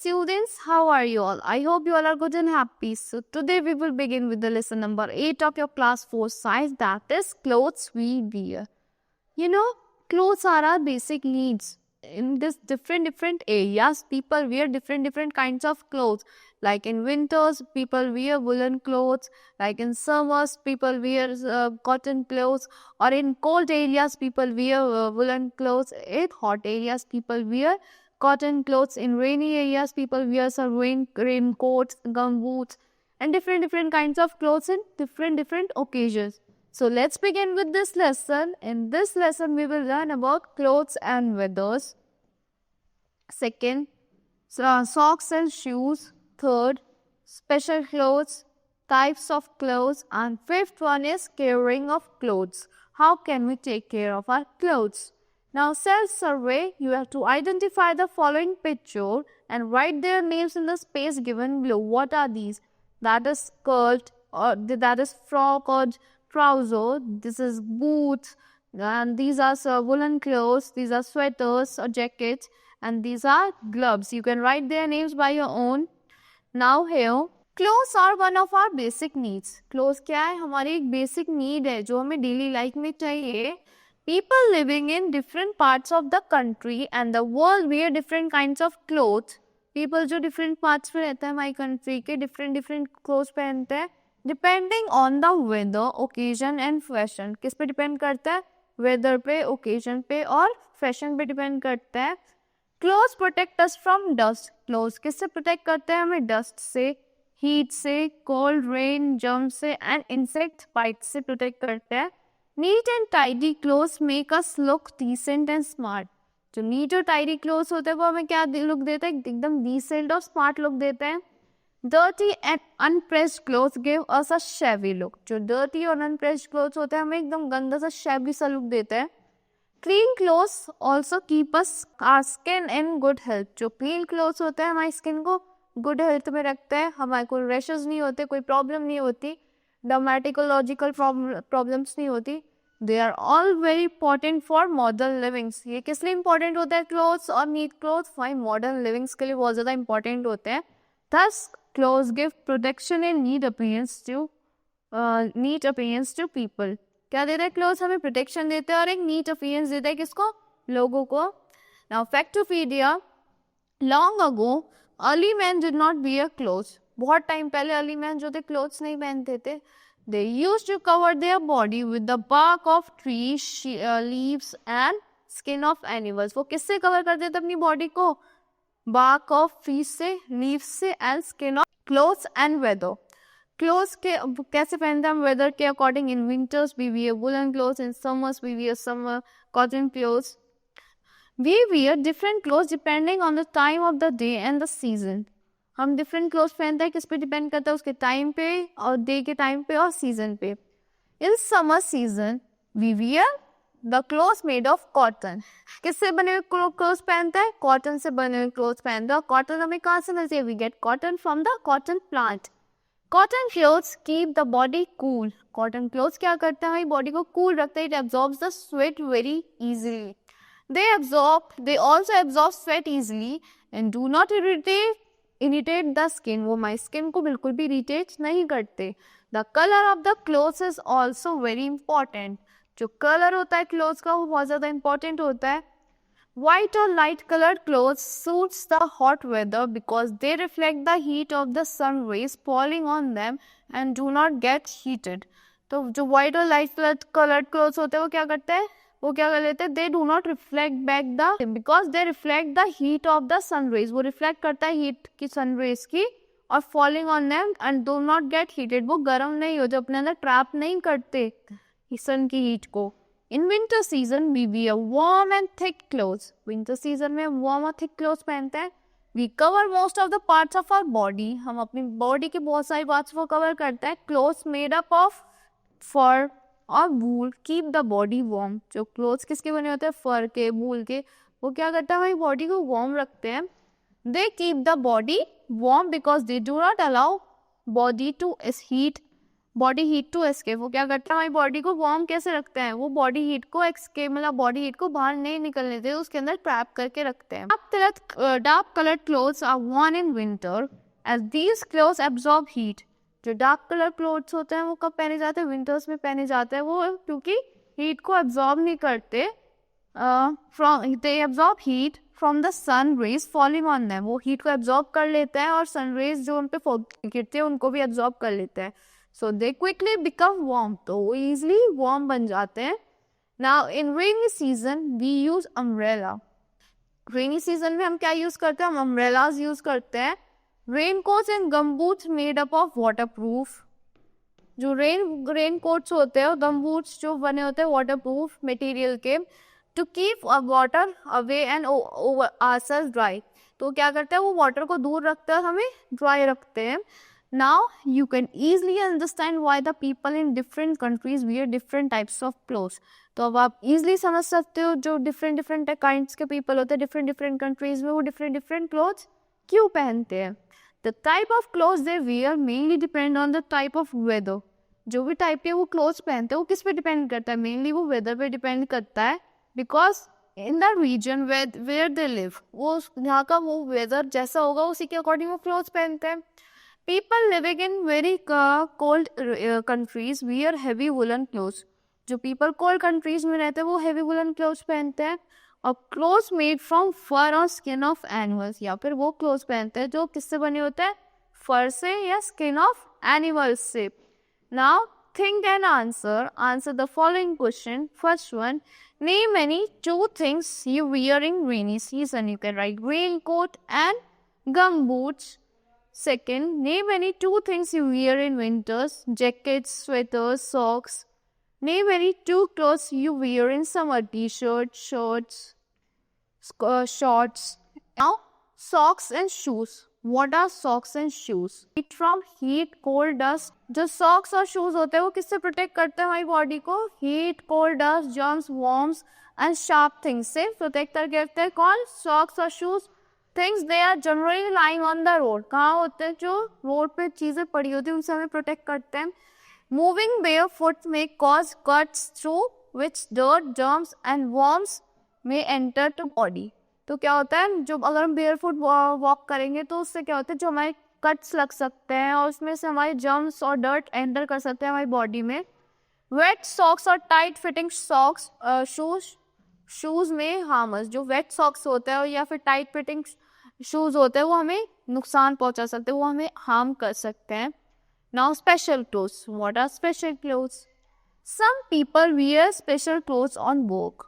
students, how are you all? I hope you all are good and happy. So today we will begin with the lesson number 8 of your class 4 science, that is clothes we wear. You know, clothes are our basic needs. In this different areas, people wear different kinds of clothes. Like in winters, people wear woolen clothes. Like in summers, people wear cotton clothes. Or in cold areas, people wear woolen clothes. In hot areas, people wear cotton clothes. In rainy areas, people wear some raincoats, gumboots, and different kinds of clothes in different occasions. So let's begin with this lesson. In this lesson, we will learn about clothes and weathers. Second, socks and shoes. Third, special clothes, types of clothes. And fifth one is caring of clothes. How can we take care of our clothes? Now, self-survey, you have to identify the following picture and write their names in the space given below. What are these? That is skirt, or that is frock or trouser. This is boots, and these are woolen clothes. These are sweaters or jackets, and these are gloves. You can write their names by your own. Now here, clothes are one of our basic needs. Clothes क्या है? हमारी एक basic need है जो हमें daily life में चाहिए. People living in different parts of the country and the world wear different kinds of clothes. People जो different parts में रहते हैं हमारी country के different clothes पहनते हैं. Depending on the weather, occasion and fashion. किस पे depend करता है? Weather पे, occasion पे और fashion पे depend करता है. Clothes protect us from dust. Clothes किससे protect करते हैं हमें? Dust से, heat से, cold, rain, germs से and insect bites से protect करते हैं. Neat and tidy clothes make us look decent and smart. जो neat और tidy clothes होते हैं वो हमें क्या look देते हैं? एकदम decent और smart look देते हैं. Dirty and unpressed clothes give us a shabby look. जो dirty और unpressed clothes होते हैं हमें एकदम गंदा सा shabby सा look देते हैं. Clean clothes also keep us our skin in good health. जो clean clothes होते हैं हमारी skin को good health में रखते हैं. हमारे कोई rashes नहीं होते, कोई problem नहीं होती, dermatological problems नहीं होती. They are all very important for modern livings. ये किस लिए important होता है clothes और neat clothes? हमारी modern livings के लिए बहुत ज़्यादा important होते हैं. Thus, clothes give protection and neat appearance to people. क्या देता है clothes? हमें protection देते हैं और एक neat appearance देता है किसको? लोगों को. Now, Factopedia. Long ago, early men did not wear clothes. बहुत टाइम पहले early men जो थे clothes नहीं पहनते थे. They used to cover their body with the bark of trees, leaves and skin of animals. वो किससे cover करते थे अपनी body को? Bark of trees से, leaves से and skin of clothes and weather. Clothes के कैसे पहनते हैं हम? Weather के according. In winters we wear woolen clothes. In summers we wear summer cotton clothes. We wear different clothes depending on the time of the day and the season. हम different clothes पहनते हैं किस पे depend करता है? उसके time पे और day के time पे और season पे. In summer season we wear the clothes made of cotton. किससे बने हुए clothes पहनते हैं? Cotton से बने हुए clothes पहनते हैं. Cotton हमें कहाँ से मिलती है? We get cotton from the cotton plant. Cotton clothes keep the body cool. Cotton clothes क्या करते हैं? हमारी body को cool रखते हैं. It absorbs the sweat very easily. They also absorb sweat easily and do not irritate the skin. वो हमारी skin को बिल्कुल भी irritate नहीं करते. The color of the clothes is also very important. जो color होता है clothes का वो बहुत ज़्यादा important होता है. White or light colored clothes suits the hot weather because they reflect the heat of the sun rays falling on them and do not get heated. तो जो white और light colored clothes होते हैं वो क्या करते हैं? वो क्या कर लेते हैं? They do not reflect back because they reflect the heat of the sun rays. वो reflect करता है heat की sun rays की और falling on them and do not get heated. वो गर्म नहीं होते, अपने अंदर trap नहीं करते sun की heat को. In winter season we wear warm and thick clothes. Winter season में warm और thick clothes पहनते हैं. We cover most of the parts of our body. हम अपनी body के बहुत सारी parts को cover करते हैं. Clothes made up of fur और wool keep the body warm. जो clothes किसके बने होते हैं? fur के, wool के. वो क्या करता है? हमारी body को warm रखते हैं. They keep the body warm because they do not allow body to heat body heat to escape, वो क्या करता है हमारी बॉडी को वार्म कैसे रखते हैं, वो बॉडी हीट को एस्केप मतलब बॉडी हीट को बाहर नहीं निकलने देते, उसके अंदर ट्रैप करके रखते हैं। Dark coloured clothes are worn in winter as these clothes absorb heat। जो डार्क कलर क्लोथ्स होते हैं वो कब पहने जाते हैं, विंटर्स में पहने जाते हैं, वो क्योंकि हीट को एब्जॉर्ब नहीं करते, they absorb heat from the sun rays falling on them, वो हीट को एब्जॉर्ब कर लेते हैं और सन रेज जो उन पे गिरते हैं उनको भी एब्जॉर्ब कर लेते हैं। So they quickly become warm, तो वो इजिली वार्म बन जाते हैं। Now in rainy season we use umbrella. Rainy season में हम क्या यूज करते हैं, हम अम्ब्रेलाज यूज करते हैं। Rain coats and gumboots made up of water proof, जो रेन कोट्स होते हैं, गमबूट्स जो बने होते हैं वाटर प्रूफ मटेरियल के, to keep water away and ourselves dry, तो क्या करते हैं वो वाटर को दूर रखते हैं, हमें ड्राई रखते हैं। Now you can easily understand why the people in different countries wear different types of clothes, तो अब आप इजिली समझ सकते हो जो डिफरेंट काइंड्स के पीपल होते हैं डिफरेंट कंट्रीज में, वो डिफरेंट क्लोथ्स क्यों पहनते हैं। The type of clothes they wear mainly depend on the type of weather, जो भी टाइप के वो क्लोथ्स पहनते हैं वो किस पे डिपेंड करता है, मेनली वो वेदर पे डिपेंड करता है। Because in the region where they live, वो यहाँ का वो वेदर जैसा होगा उसी के अकॉर्डिंग वो क्लोथ्स पहनते हैं। People living in very cold countries wear heavy woollen clothes, जो पीपल कोल्ड कंट्रीज में रहते हैं वो हेवी वुलन क्लोथ्स पहनते हैं। और क्लोथ्स मेड फ्रॉम फर और स्किन ऑफ एनिमल्स, या फिर वो क्लोथ्स पहनते हैं जो किससे बने होते हैं, फर से या स्किन ऑफ एनिमल्स से। Now think and answer the following question. First one, name any two things you wear in rainy season. You can write raincoat and gumboots. Second, name any two things you wear in winters, jackets, sweaters, socks. Name any two clothes you wear in summer, t-shirts, shorts, shorts. Now, socks and shoes. What are socks and shoes? Heat from heat, cold, dust. जो socks और shoes होते हैं वो किससे protect करते हैं हमारी body को, heat, cold, dust, germs, worms and sharp things से प्रोटेक्ट करके रखते हैं। कौन, सॉक्स और shoes. Things they are generally lying on the road, कहाँ होते हैं, जो रोड पे चीजें पड़ी होती है उनसे हमें प्रोटेक्ट करते हैं। मूविंग बेयर फुट में cause cuts through which dirt, germs and worms में एंटर टू बॉडी, तो क्या होता है जो अगर हम बेयर फुट वॉक करेंगे तो उससे क्या होता है जो हमारे कट्स लग सकते हैं और उसमें से हमारे जर्म्स और डर्ट एंटर कर सकते हैं हमारी बॉडी में। वेट सॉक्स और टाइट फिटिंग सॉक्स शूज में हार्मस, जो वेट सॉक्स होते हैं या फिर टाइट फिटिंग शूज होते हैं वो हमें नुकसान पहुंचा सकते हैं, वो हमें हार्म कर सकते हैं। Now special clothes, what are special clothes? Some people wear special clothes on work,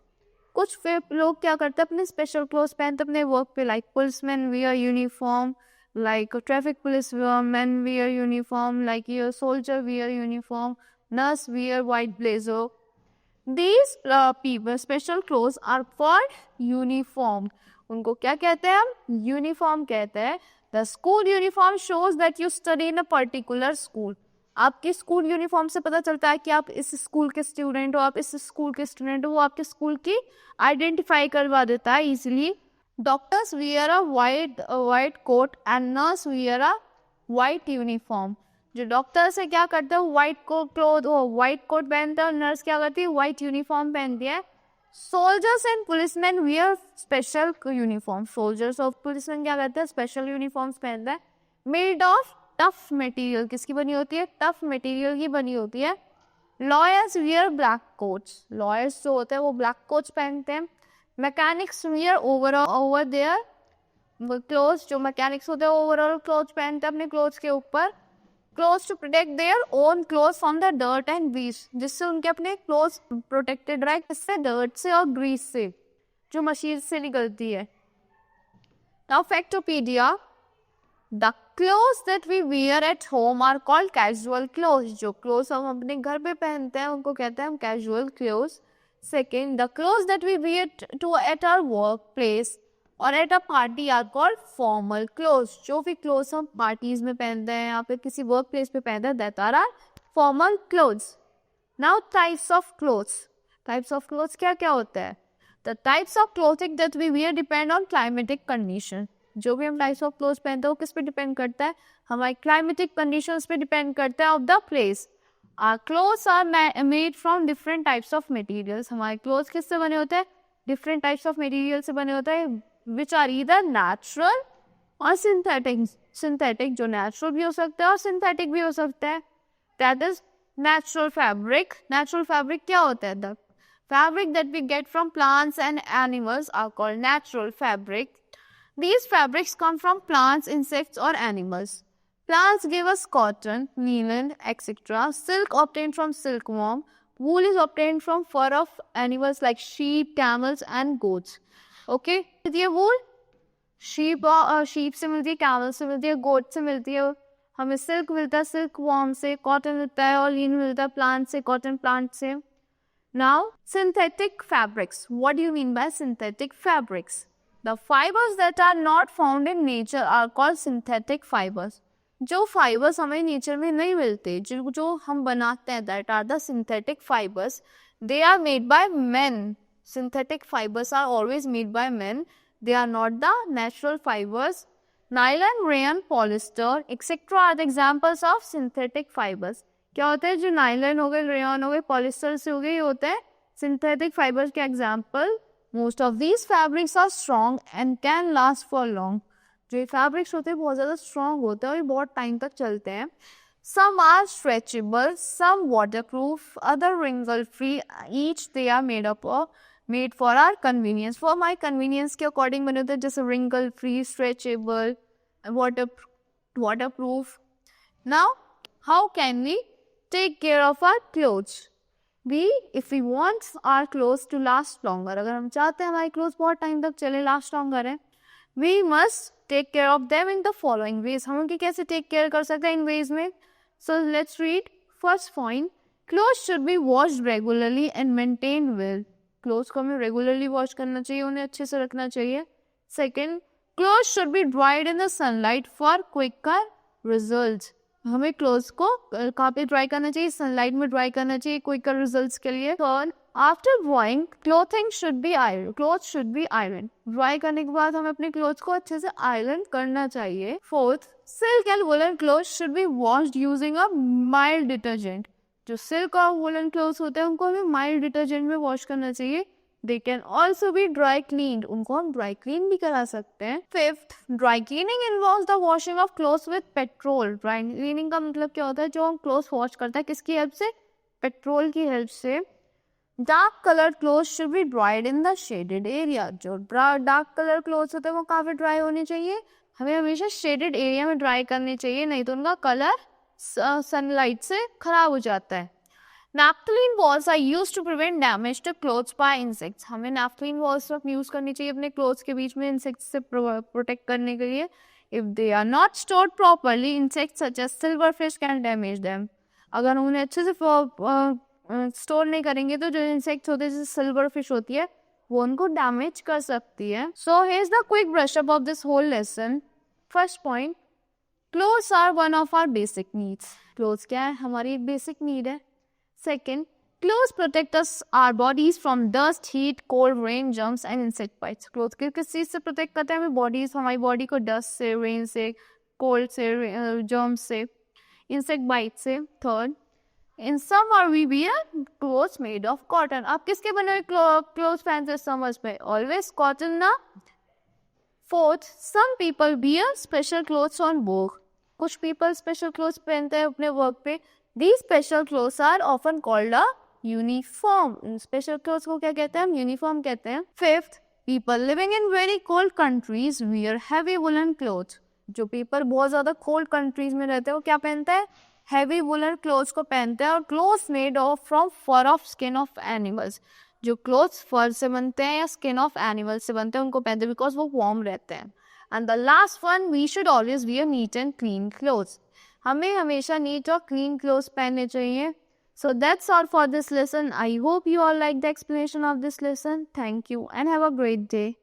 कुछ लोग क्या करते हैं अपने स्पेशल क्लोथ्स पहनते अपने वर्क पे, like policeman wear uniform, like traffic police man wear uniform, like your soldier wear uniform, nurse wear white blazer. These people special clothes are called uniform, उनको क्या कहते हैं हम, यूनिफॉर्म कहते हैं। The school uniform shows that you study in a particular school, आपके school uniform से पता चलता है कि आप इस स्कूल के स्टूडेंट हो, आप इस स्कूल के स्टूडेंट हो, वो आपके स्कूल की आइडेंटिफाई करवा देता है easily. Doctors wear a white coat and nurse wear a white uniform, जो डॉक्टर्स है क्या करते हैं वाइट कोट पहनते हैं और नर्स क्या करती है वाइट यूनिफॉर्म पहनती है। Soldiers and policeman wear special uniform, soldiers और पुलिसमैन क्या करते हैं स्पेशल यूनिफॉर्म्स पहनते हैं। मेड ऑफ टफ मटेरियल, किसकी बनी होती है, टफ मटेरियल की बनी होती है। Lawyers wear black quotes, lawyers जो होते हैं वो ब्लैक कोट्स पहनते हैं। Mechanics wear over their clothes, जो मैकेनिक्स होते हैं ओवरऑल क्लोथ्स पहनते हैं अपने क्लोथ्स के ऊपर। Clothes to protect their own clothes from the dirt and grease, जिससे उनके अपने क्लोथ्स प्रोटेक्टेड रहे, किससे, डर्ट से और ग्रीस से जो मशीन से निकलती है। Now factopedia, the clothes that we wear at home are called casual clothes, जो क्लोथ्स हम अपने घर पे पहनते हैं उनको कहते हैं हम casual clothes. Second, the clothes that we wear to at our work place और at a party are called formal clothes, जो भी क्लोथ्स हम पार्टीज में पहनते हैं या फिर किसी वर्क प्लेस पे पहनते हैं that are formal clothes. Now types of clothes, types of clothes क्या क्या होता है? The types of clothing that we wear depend on climatic condition, जो भी हम टाइप्स ऑफ क्लोथ्स पहनते हैं वो किस पे डिपेंड करता है, हमारी क्लाइमेटिक कंडीशंस पे डिपेंड करता है of the place. Our clothes are made from different types of materials. हमारे clothes किससे बने होते हैं? Different types of materials से बने होते हैं, which are either natural और synthetic. Synthetic जो natural भी हो सकता है और synthetic भी हो सकता है. That is natural fabric. Natural fabric क्या होता है? The fabric that we get from plants and animals are called natural fabric. These fabrics come from plants, insects or animals. Plants give us cotton, linen, etc. Silk obtained from silkworm. Wool is obtained from fur of animals like sheep, camels and goats. Okay? मिलती है wool? sheep से मिलती है, camel से मिलती है, goat से मिलती है. हमें silk मिलता है silkworm से, cotton मिलता है और linen मिलता है plant से, cotton plant से. Now, synthetic fabrics. What do you mean by synthetic fabrics? The fibers that are not found in nature are called synthetic fibers. जो फाइबर्स हमें नेचर में नहीं मिलते, जो हम बनाते हैं, that are the synthetic fibres. They are made by men. Synthetic fibres are always made by men. They are not the natural fibres. Nylon, rayon, polyester etcetera are the examples of synthetic fibres. क्या होता है? जो nylon हो गए, rayon हो गए, polyester से हो गए, ये होते हैं सिंथेटिक फाइबर्स के example. Most of these fabrics are strong and can last for long. जो ये फैब्रिक्स होते हैं बहुत ज़्यादा स्ट्रॉन्ग होते हैं और ये बहुत टाइम तक चलते हैं. Some are stretchable, some water proof, other wrinkle free. Each they are made for our convenience. For my convenience के अकॉर्डिंग बने होते हैं, जैसे wrinkle free, stretchable, water proof. Now how can we take care of our clothes? if we want our clothes to last longer, अगर हम चाहते हैं हमारी clothes बहुत टाइम तक चले, last longer है, we must take care of them in the following ways. हम उनकी कैसे take care कर सकते हैं इन ways में? So let's read. First point, clothes should be washed regularly and maintained well. Clothes को हमें regularly wash करना चाहिए, उन्हें अच्छे से रखना चाहिए. Second, clothes should be dried in the sunlight for quicker results. हमें क्लोथ्स को कहाँ पे ड्राई करना चाहिए? सनलाइट में ड्राई करना चाहिए क्विकर रिजल्ट्स के लिए. Third, after drawing clothing should be iron. Cloth should be iron. Dry करने के बाद हमें अपने क्लोथ्स को अच्छे से आयरन करना चाहिए. Fourth, silk and woollen clothes should be washed using a mild detergent. जो सिल्क और वुलन क्लोथ्स होते हैं उनको हमें माइल्ड डिटर्जेंट में वॉश करना चाहिए. They can also be dry cleaned. उनको हम dry clean भी करा सकते हैं. Fifth, dry cleaning involves the washing of clothes with petrol. Dry cleaning का मतलब क्या होता है? जो हम clothes wash करते हैं किसकी हेल्प से? पेट्रोल की हेल्प से. Dark colored clothes should be dried in the shaded area. जो dark colored clothes होते हैं वो काफी dry होने चाहिए. हमें हमेशा shaded area में dry करने चाहिए, नहीं तो उनका कलर sunlight से खराब हो जाता है. Naphthalene balls are used to prevent damage to clothes by insects. हमें naphthalene balls यूज करनी चाहिए अपने clothes के बीच में insects से protect करने के लिए. If they are not stored properly, insects such as silverfish can damage them. अगर उन्हें अच्छे से store नहीं करेंगे तो जो insects होते हैं जैसे silverfish होती है वो उनको damage कर सकती है. So here's the quick brush up of this whole lesson. First point, clothes are one of our basic needs. Clothes क्या है? हमारी एक basic need है. Second, clothes protect us, our bodies from dust, heat, cold, rain, germs and insect bites. Clothes किस चीज से protect करते हैं? हमें bodies, हमारी body को dust से, rain से, cold से, germs से, insect bite से. Third, in summer we wear clothes made of cotton. आप किसके बने हुए clothes पहनते हैं summers में? Always cotton ना. Fourth, some people wear special clothes on work. कुछ people special clothes पहनते हैं अपने work पे. These special clothes are often called a uniform. Special clothes को क्या कहते हैं? हम uniform कहते हैं. Fifth, people living in very cold countries wear heavy woolen clothes. जो people बहुत ज़्यादा cold countries में रहते हैं वो क्या पहनते हैं? Heavy woolen clothes को पहनते हैं. और clothes made from fur of skin of animals. जो clothes fur से बनते हैं या skin of animals से बनते हैं उनको पहनते हैं because वो warm रहते हैं. And the last one, we should always wear neat and clean clothes. हमें हमेशा नीट और क्लीन क्लोथ्स पहनने चाहिए. So that's all for this lesson. I hope you all like the explanation of this lesson. Thank you and have a great day.